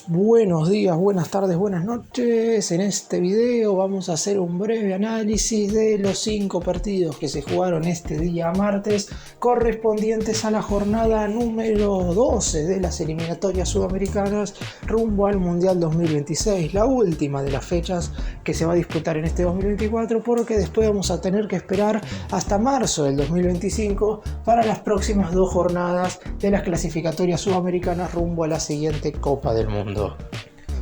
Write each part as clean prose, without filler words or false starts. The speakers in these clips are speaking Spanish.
Buenos días, buenas tardes, buenas noches. En este video vamos a hacer un breve análisis de los 5 partidos que se jugaron este día martes, correspondientes a la jornada número 12 de las eliminatorias sudamericanas rumbo al Mundial 2026, la última de las fechas que se va a disputar en este 2024, porque después vamos a tener que esperar hasta marzo del 2025 para las próximas 2 jornadas de las clasificatorias sudamericanas rumbo a la siguiente Copa del Mundo.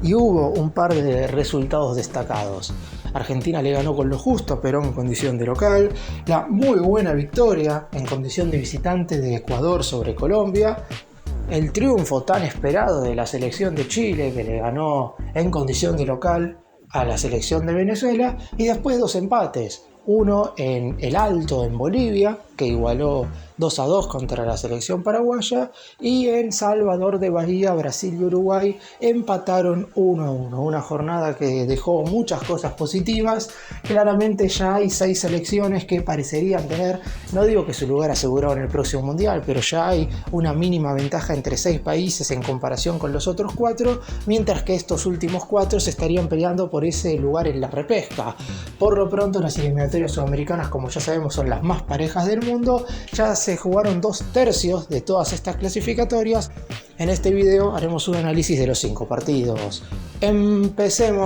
Y hubo un par de resultados destacados. Argentina le ganó con lo justo a Perú en condición de local, la muy buena victoria en condición de visitante de Ecuador sobre Colombia, el triunfo tan esperado de la selección de Chile que le ganó en condición de local a la selección de Venezuela, y después 2 empates, uno en El Alto en Bolivia, que igualó 2-2 contra la selección paraguaya, y en Salvador de Bahía, Brasil y Uruguay empataron 1-1, una jornada que dejó muchas cosas positivas. Claramente ya hay 6 selecciones que parecerían tener, no digo que su lugar asegurado en el próximo mundial, pero ya hay una mínima ventaja entre 6 países en comparación con los otros 4, mientras que estos últimos 4 se estarían peleando por ese lugar en la repesca. Por lo pronto, las eliminatorias sudamericanas, como ya sabemos, son las más parejas del mundo. Ya se jugaron 2/3 de todas estas clasificatorias. En este video haremos un análisis de los 5 partidos. ¡Empecemos!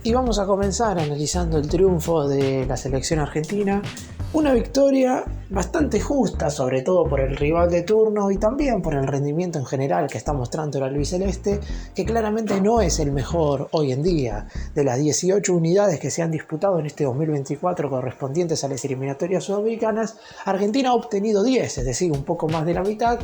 Y vamos a comenzar analizando el triunfo de la selección argentina. Una victoria bastante justa, sobre todo por el rival de turno y también por el rendimiento en general que está mostrando el albiceleste, que claramente no es el mejor hoy en día. De las 18 unidades que se han disputado en este 2024 correspondientes a las eliminatorias sudamericanas, Argentina ha obtenido 10, es decir, un poco más de la mitad,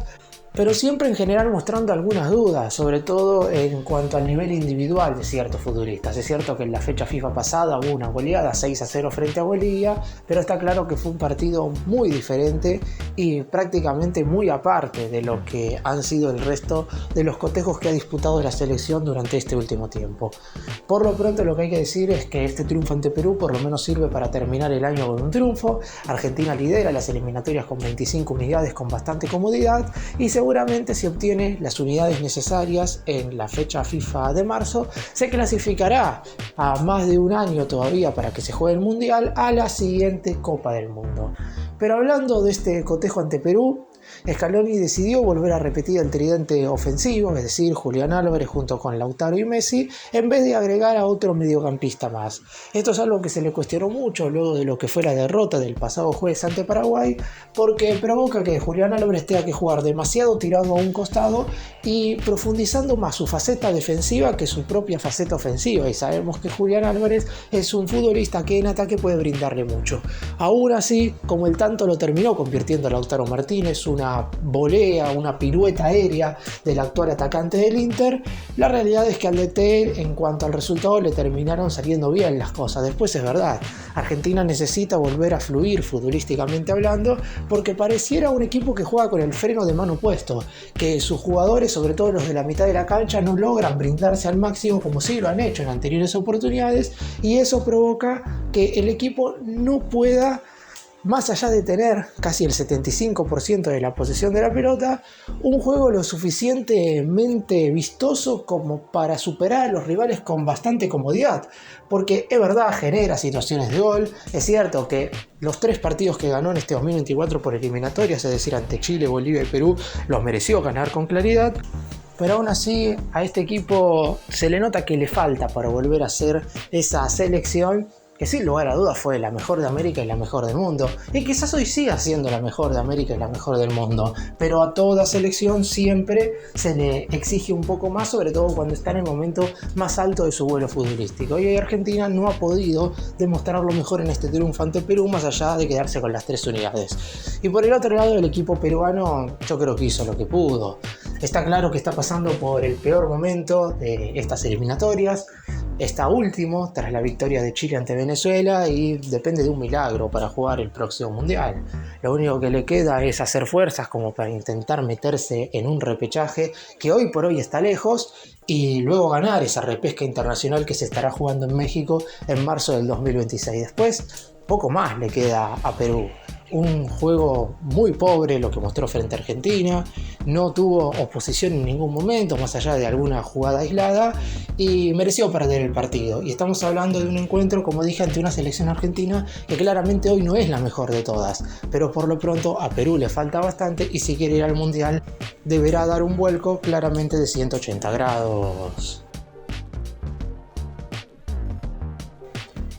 pero siempre en general mostrando algunas dudas, sobre todo en cuanto al nivel individual de ciertos futbolistas. Es cierto que en la fecha FIFA pasada hubo una goleada 6-0 frente a Bolivia, pero está claro que fue un partido muy diferente y prácticamente muy aparte de lo que han sido el resto de los cotejos que ha disputado la selección durante este último tiempo. Por lo pronto, lo que hay que decir es que este triunfo ante Perú por lo menos sirve para terminar el año con un triunfo. Argentina lidera las eliminatorias con 25 unidades con bastante comodidad, y seguramente si obtiene las unidades necesarias en la fecha FIFA de marzo, se clasificará a más de un año todavía para que se juegue el Mundial a la siguiente Copa del Mundo. Pero hablando de este cotejo ante Perú, Scaloni decidió volver a repetir el tridente ofensivo, es decir, Julián Álvarez junto con Lautaro y Messi, en vez de agregar a otro mediocampista más. Esto es algo que se le cuestionó mucho luego de lo que fue la derrota del pasado jueves ante Paraguay, porque provoca que Julián Álvarez tenga que jugar demasiado tirado a un costado y profundizando más su faceta defensiva que su propia faceta ofensiva, y sabemos que Julián Álvarez es un futbolista que en ataque puede brindarle mucho. Aún así, como el tanto lo terminó convirtiendo a Lautaro Martínez, una volea, una pirueta aérea del actual atacante del Inter, la realidad es que al DT en cuanto al resultado le terminaron saliendo bien las cosas. Después es verdad, Argentina necesita volver a fluir futbolísticamente hablando, porque pareciera un equipo que juega con el freno de mano puesto, que sus jugadores, sobre todo los de la mitad de la cancha, no logran brindarse al máximo como sí lo han hecho en anteriores oportunidades, y eso provoca que el equipo no pueda, más allá de tener casi el 75% de la posesión de la pelota, un juego lo suficientemente vistoso como para superar a los rivales con bastante comodidad. Porque es verdad, genera situaciones de gol. Es cierto que los 3 partidos que ganó en este 2024 por eliminatorias, es decir, ante Chile, Bolivia y Perú, los mereció ganar con claridad. Pero aún así a este equipo se le nota que le falta para volver a ser esa selección que sin lugar a dudas fue la mejor de América y la mejor del mundo, y quizás hoy siga siendo la mejor de América y la mejor del mundo, pero a toda selección siempre se le exige un poco más, sobre todo cuando está en el momento más alto de su vuelo futbolístico, y hoy Argentina no ha podido demostrar lo mejor en este triunfo ante Perú, más allá de quedarse con las 3 unidades. Y por el otro lado, el equipo peruano yo creo que hizo lo que pudo. Está claro que está pasando por el peor momento de estas eliminatorias. Está último tras la victoria de Chile ante Venezuela y depende de un milagro para jugar el próximo mundial. Lo único que le queda es hacer fuerzas como para intentar meterse en un repechaje que hoy por hoy está lejos, y luego ganar esa repesca internacional que se estará jugando en México en marzo del 2026. Después poco más le queda a Perú. Un juego muy pobre lo que mostró frente a Argentina, no tuvo oposición en ningún momento, más allá de alguna jugada aislada, y mereció perder el partido. Y estamos hablando de un encuentro, como dije, ante una selección argentina que claramente hoy no es la mejor de todas, pero por lo pronto a Perú le falta bastante y si quiere ir al Mundial deberá dar un vuelco claramente de 180 grados.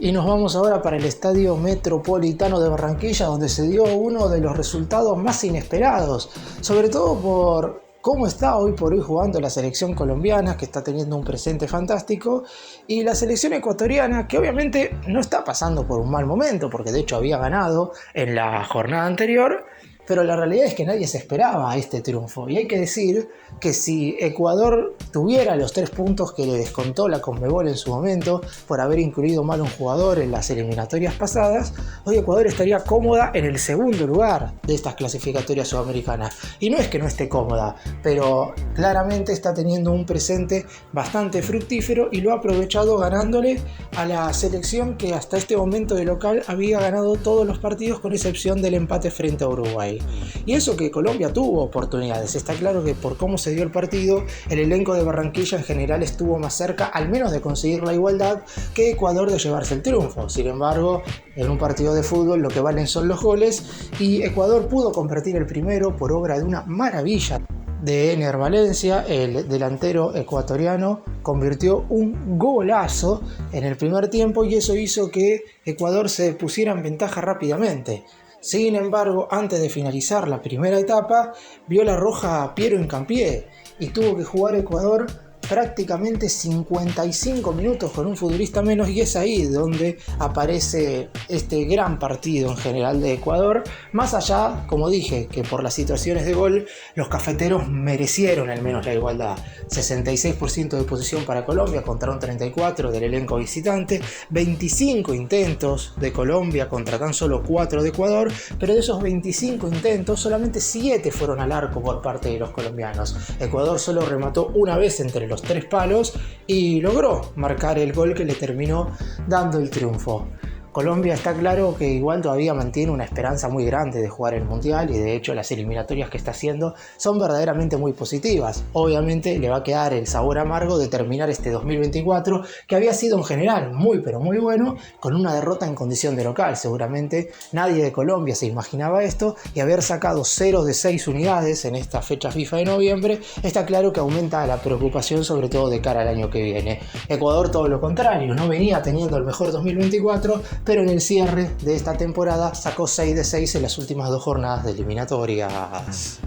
Y nos vamos ahora para el Estadio Metropolitano de Barranquilla, donde se dio uno de los resultados más inesperados, sobre todo por cómo está hoy por hoy jugando la selección colombiana, que está teniendo un presente fantástico, y la selección ecuatoriana, que obviamente no está pasando por un mal momento, porque de hecho había ganado en la jornada anterior, pero la realidad es que nadie se esperaba este triunfo. Y hay que decir que si Ecuador tuviera los 3 puntos que le descontó la Conmebol en su momento por haber incluido mal un jugador en las eliminatorias pasadas, hoy Ecuador estaría cómoda en el segundo lugar de estas clasificatorias sudamericanas. Y no es que no esté cómoda, pero claramente está teniendo un presente bastante fructífero y lo ha aprovechado ganándole a la selección que hasta este momento de local había ganado todos los partidos con excepción del empate frente a Uruguay. Y eso que Colombia tuvo oportunidades, está claro que por cómo se dio el partido, el elenco de Barranquilla en general estuvo más cerca, al menos de conseguir la igualdad, que Ecuador de llevarse el triunfo. Sin embargo, en un partido de fútbol lo que valen son los goles y Ecuador pudo convertir el primero por obra de una maravilla de Ener Valencia. El delantero ecuatoriano convirtió un golazo en el primer tiempo y eso hizo que Ecuador se pusiera en ventaja rápidamente. Sin embargo, antes de finalizar la primera etapa, vio la roja a Piero Hincapié y tuvo que jugar Ecuador prácticamente 55 minutos con un futbolista menos y es ahí donde aparece este gran partido en general de Ecuador, más allá, como dije, que por las situaciones de gol los cafeteros merecieron al menos la igualdad. 66% de posesión para Colombia contra un 34% del elenco visitante, 25 intentos de Colombia contra tan solo 4 de Ecuador, pero de esos 25 intentos solamente 7 fueron al arco por parte de los colombianos. Ecuador solo remató una vez entre los 3 palos y logró marcar el gol que le terminó dando el triunfo. Colombia está claro que igual todavía mantiene una esperanza muy grande de jugar el Mundial y de hecho las eliminatorias que está haciendo son verdaderamente muy positivas. Obviamente le va a quedar el sabor amargo de terminar este 2024 que había sido en general muy pero muy bueno con una derrota en condición de local. Seguramente nadie de Colombia se imaginaba esto y haber sacado 0 de 6 unidades en esta fecha FIFA de noviembre está claro que aumenta la preocupación sobre todo de cara al año que viene. Ecuador todo lo contrario, no venía teniendo el mejor 2024 pero en el cierre de esta temporada sacó 6 de 6 en las últimas 2 jornadas de eliminatorias.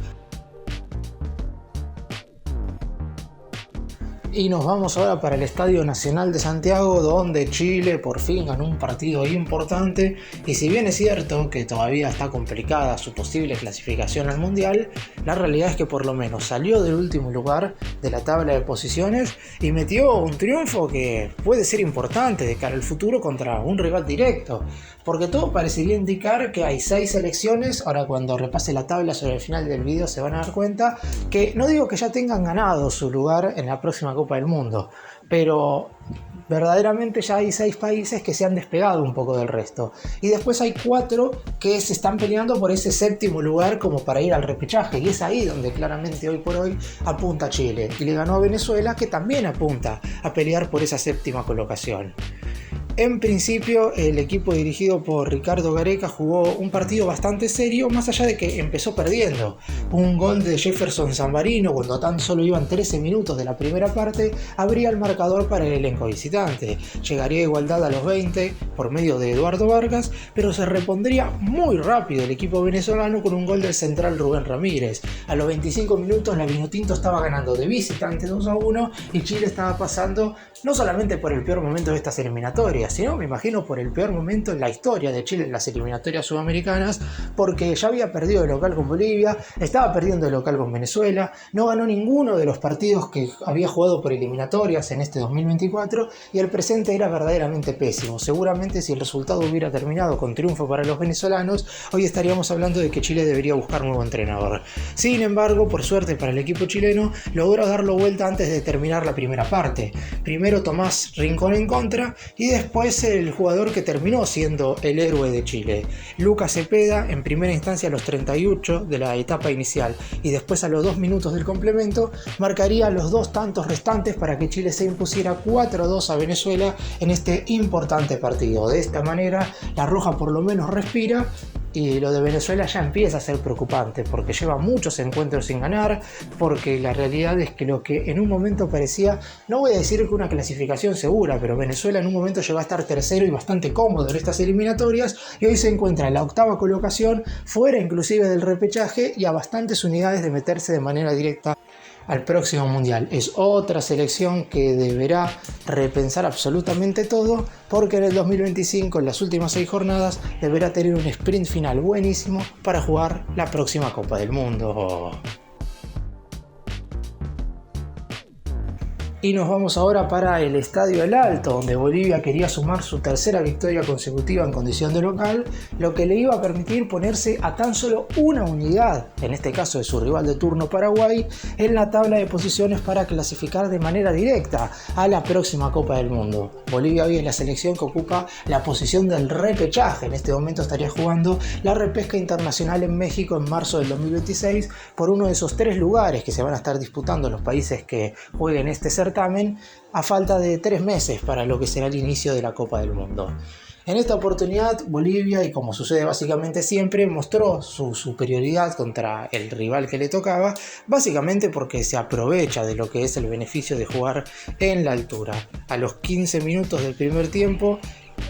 Y nos vamos ahora para el Estadio Nacional de Santiago, donde Chile por fin ganó un partido importante. Y si bien es cierto que todavía está complicada su posible clasificación al Mundial, la realidad es que por lo menos salió del último lugar de la tabla de posiciones y metió un triunfo que puede ser importante de cara al futuro contra un rival directo. Porque todo parecería indicar que hay 6 selecciones, ahora cuando repase la tabla sobre el final del video se van a dar cuenta, que no digo que ya tengan ganado su lugar en la próxima Copa del Mundo, pero verdaderamente ya hay 6 países que se han despegado un poco del resto. Y después hay 4 que se están peleando por ese 7º lugar como para ir al repechaje. Y es ahí donde claramente hoy por hoy apunta Chile. Y le ganó a Venezuela que también apunta a pelear por esa 7ª colocación. En principio, el equipo dirigido por Ricardo Gareca jugó un partido bastante serio, más allá de que empezó perdiendo. Un gol de Jefferson Zambarino, cuando tan solo iban 13 minutos de la primera parte, abría el marcador para el elenco visitante. Llegaría a igualdad a los 20 por medio de Eduardo Vargas, pero se repondría muy rápido el equipo venezolano con un gol del central Rubén Ramírez. A los 25 minutos, la Vinotinto estaba ganando de visitante 2-1 y Chile estaba pasando no solamente por el peor momento de estas eliminatorias, sino me imagino por el peor momento en la historia de Chile en las eliminatorias sudamericanas, porque ya había perdido de local con Bolivia, estaba perdiendo de local con Venezuela, no ganó ninguno de los partidos que había jugado por eliminatorias en este 2024 y el presente era verdaderamente pésimo. Seguramente si el resultado hubiera terminado con triunfo para los venezolanos, hoy estaríamos hablando de que Chile debería buscar nuevo entrenador. Sin embargo, por suerte para el equipo chileno, logró darlo vuelta antes de terminar la primera parte. Primero Tomás Rincón en contra y después después el jugador que terminó siendo el héroe de Chile. Lucas Cepeda, en primera instancia a los 38 de la etapa inicial y después a los 2 minutos del complemento, marcaría los 2 tantos restantes para que Chile se impusiera 4-2 a Venezuela en este importante partido. De esta manera, la Roja por lo menos respira. Y lo de Venezuela ya empieza a ser preocupante porque lleva muchos encuentros sin ganar, porque la realidad es que lo que en un momento parecía, no voy a decir que una clasificación segura, pero Venezuela en un momento llegó a estar tercero y bastante cómodo en estas eliminatorias y hoy se encuentra en la 8ª colocación, fuera inclusive del repechaje y a bastantes unidades de meterse de manera directa al próximo mundial. Es otra selección que deberá repensar absolutamente todo porque en el 2025, en las últimas 6 jornadas, deberá tener un sprint final buenísimo para jugar la próxima Copa del Mundo. Y nos vamos ahora para el Estadio El Alto, donde Bolivia quería sumar su tercera victoria consecutiva en condición de local, lo que le iba a permitir ponerse a tan solo una unidad, en este caso de su rival de turno Paraguay, en la tabla de posiciones para clasificar de manera directa a la próxima Copa del Mundo. Bolivia hoy es la selección que ocupa la posición del repechaje. En este momento estaría jugando la repesca internacional en México en marzo del 2026 por uno de esos 3 lugares que se van a estar disputando los países que jueguen este certamen a falta de 3 meses para lo que será el inicio de la Copa del Mundo. En esta oportunidad, Bolivia, y como sucede básicamente siempre, mostró su superioridad contra el rival que le tocaba, básicamente porque se aprovecha de lo que es el beneficio de jugar en la altura. A los 15 minutos del primer tiempo,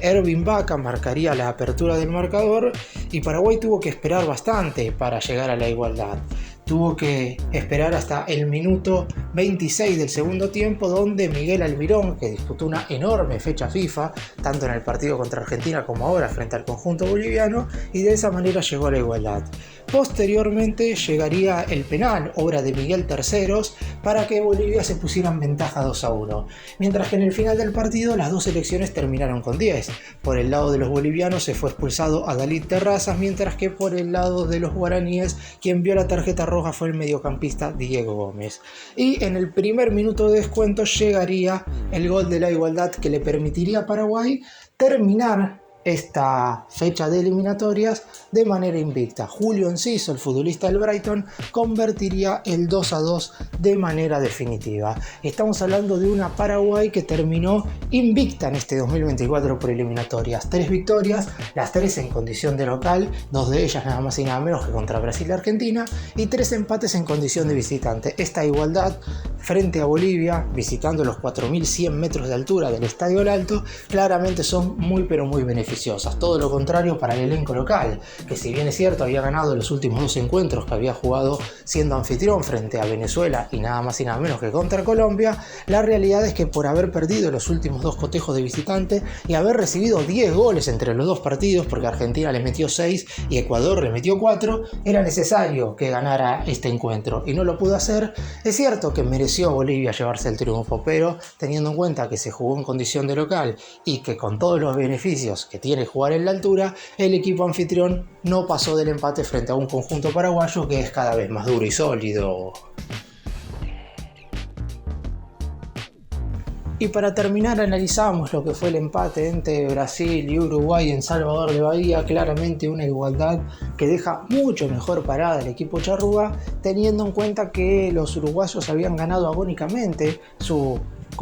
Ervin Vaca marcaría la apertura del marcador y Paraguay tuvo que esperar bastante para llegar a la igualdad. Tuvo que esperar hasta el minuto 26 del segundo tiempo, donde Miguel Almirón, que disputó una enorme fecha FIFA, tanto en el partido contra Argentina como ahora frente al conjunto boliviano, y de esa manera llegó a la igualdad. Posteriormente llegaría el penal, obra de Miguel Terceros, para que Bolivia se pusiera en ventaja 2-1. Mientras que en el final del partido las 2 selecciones terminaron con 10. Por el lado de los bolivianos se fue expulsado a Dalit Terrazas, mientras que por el lado de los guaraníes quien vio la tarjeta roja fue el mediocampista Diego Gómez. Y en el primer minuto de descuento llegaría el gol de la igualdad que le permitiría a Paraguay terminar esta fecha de eliminatorias de manera invicta. Julio Enciso, el futbolista del Brighton, convertiría el 2-2 de manera definitiva. Estamos hablando de una Paraguay que terminó invicta en este 2024 por eliminatorias. 3 victorias, las 3 en condición de local, 2 de ellas nada más y nada menos que contra Brasil y Argentina, y 3 empates en condición de visitante. Esta igualdad frente a Bolivia, visitando los 4.100 metros de altura del Estadio El Alto, claramente son muy pero muy beneficiosas. Todo lo contrario para el elenco local, que si bien es cierto había ganado los últimos 2 encuentros que había jugado siendo anfitrión frente a Venezuela y nada más y nada menos que contra Colombia, la realidad es que por haber perdido los últimos 2 cotejos de visitante y haber recibido 10 goles entre los 2 partidos, porque Argentina le metió 6 y Ecuador le metió 4, era necesario que ganara este encuentro y no lo pudo hacer. Es cierto que mereció Bolivia llevarse el triunfo, pero teniendo en cuenta que se jugó en condición de local y que con todos los beneficios que tiene jugar en la altura, el equipo anfitrión no pasó del empate frente a un conjunto paraguayo que es cada vez más duro y sólido. Y para terminar analizamos lo que fue el empate entre Brasil y Uruguay en Salvador de Bahía. Claramente una igualdad que deja mucho mejor parada al equipo charrúa, teniendo en cuenta que los uruguayos habían ganado agónicamente su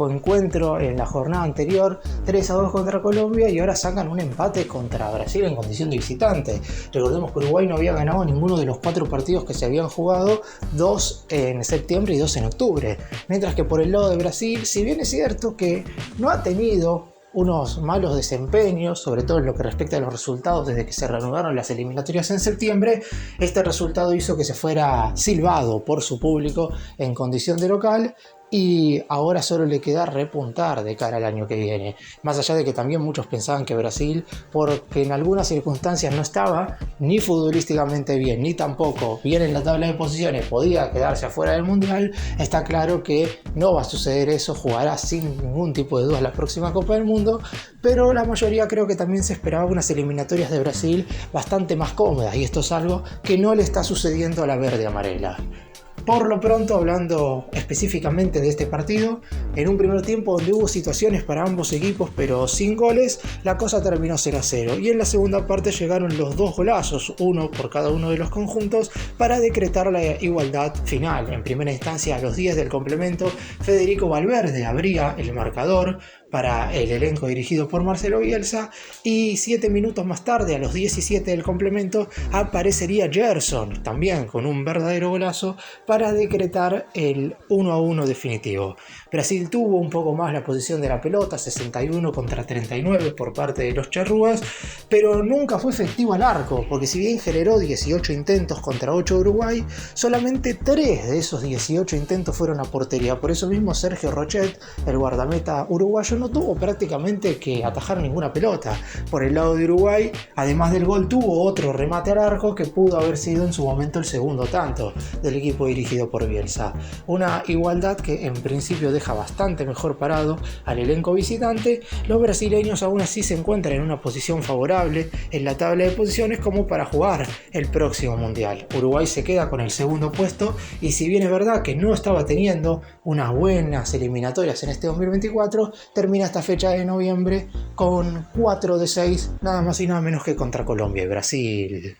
encuentro en la jornada anterior 3-2 contra Colombia y ahora sacan un empate contra Brasil en condición de visitante. Recordemos que Uruguay no había ganado ninguno de los 4 partidos que se habían jugado, 2 en septiembre y 2 en octubre, mientras que por el lado de Brasil, si bien es cierto que no ha tenido unos malos desempeños, sobre todo en lo que respecta a los resultados desde que se reanudaron las eliminatorias en septiembre, este resultado hizo que se fuera silbado por su público en condición de local y ahora solo le queda repuntar de cara al año que viene. Más allá de que también muchos pensaban que Brasil, porque en algunas circunstancias no estaba ni futbolísticamente bien, ni tampoco bien en la tabla de posiciones, podía quedarse afuera del Mundial, está claro que no va a suceder eso, jugará sin ningún tipo de duda la próxima Copa del Mundo, pero la mayoría creo que también se esperaba unas eliminatorias de Brasil bastante más cómodas, y esto es algo que no le está sucediendo a la verde amarela. Por lo pronto, hablando específicamente de este partido, en un primer tiempo donde hubo situaciones para ambos equipos pero sin goles, la cosa terminó 0-0 y en la segunda parte llegaron los dos golazos, uno por cada uno de los conjuntos, para decretar la igualdad final. En primera instancia, a los 10 del complemento, Federico Valverde abría el marcador para el elenco dirigido por Marcelo Bielsa, y 7 minutos más tarde, a los 17 del complemento, aparecería Gerson, también con un verdadero golazo, para decretar el 1-1 definitivo. Brasil tuvo un poco más la posición de la pelota, 61 contra 39 por parte de los charrúas, pero nunca fue efectivo al arco, porque si bien generó 18 intentos contra 8 de Uruguay, solamente 3 de esos 18 intentos fueron a portería. Por eso mismo Sergio Rochet, el guardameta uruguayo, no tuvo prácticamente que atajar ninguna pelota. Por el lado de Uruguay, además del gol, tuvo otro remate al arco que pudo haber sido en su momento el segundo tanto del equipo dirigido por Bielsa. Una igualdad que en principio deja bastante mejor parado al elenco visitante. Los brasileños aún así se encuentran en una posición favorable en la tabla de posiciones como para jugar el próximo mundial. Uruguay se queda con el segundo puesto, y si bien es verdad que no estaba teniendo unas buenas eliminatorias en este 2024, termina esta fecha de noviembre con 4 de 6, nada más y nada menos que contra Colombia y Brasil.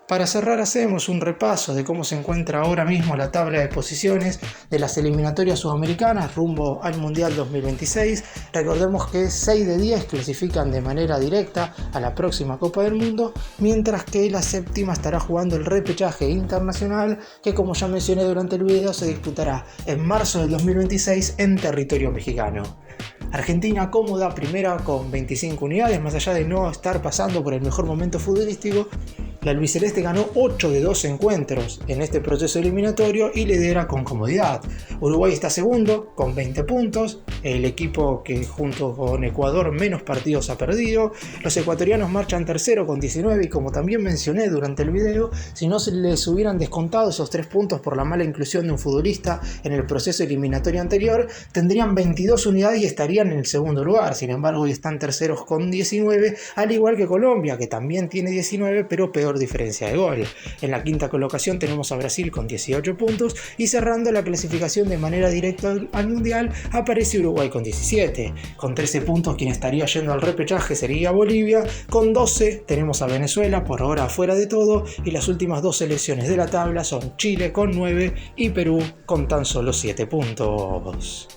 Para cerrar, hacemos un repaso de cómo se encuentra ahora mismo la tabla de posiciones de las eliminatorias sudamericanas rumbo al Mundial 2026. Recordemos que 6 de 10 clasifican de manera directa a la próxima Copa del Mundo, mientras que la séptima estará jugando el repechaje internacional, que, como ya mencioné durante el video, se disputará en marzo del 2026 en territorio mexicano. Argentina cómoda primera con 25 unidades, más allá de no estar pasando por el mejor momento futbolístico. La albiceleste ganó 8 de 12 encuentros en este proceso eliminatorio y lidera con comodidad. Uruguay está segundo con 20 puntos, el equipo que junto con Ecuador menos partidos ha perdido. Los ecuatorianos marchan tercero con 19, y como también mencioné durante el video, si no se les hubieran descontado esos 3 puntos por la mala inclusión de un futbolista en el proceso eliminatorio anterior, tendrían 22 unidades y estarían en el segundo lugar. Sin embargo, hoy están terceros con 19, al igual que Colombia, que también tiene 19, pero peor diferencia de gol. En la quinta colocación tenemos a Brasil con 18 puntos, y cerrando la clasificación de manera directa al Mundial aparece Uruguay con 17. Con 13 puntos, quien estaría yendo al repechaje sería Bolivia. Con 12 tenemos a Venezuela, por ahora fuera de todo, y las últimas dos selecciones de la tabla son Chile con 9 y Perú con tan solo 7 puntos.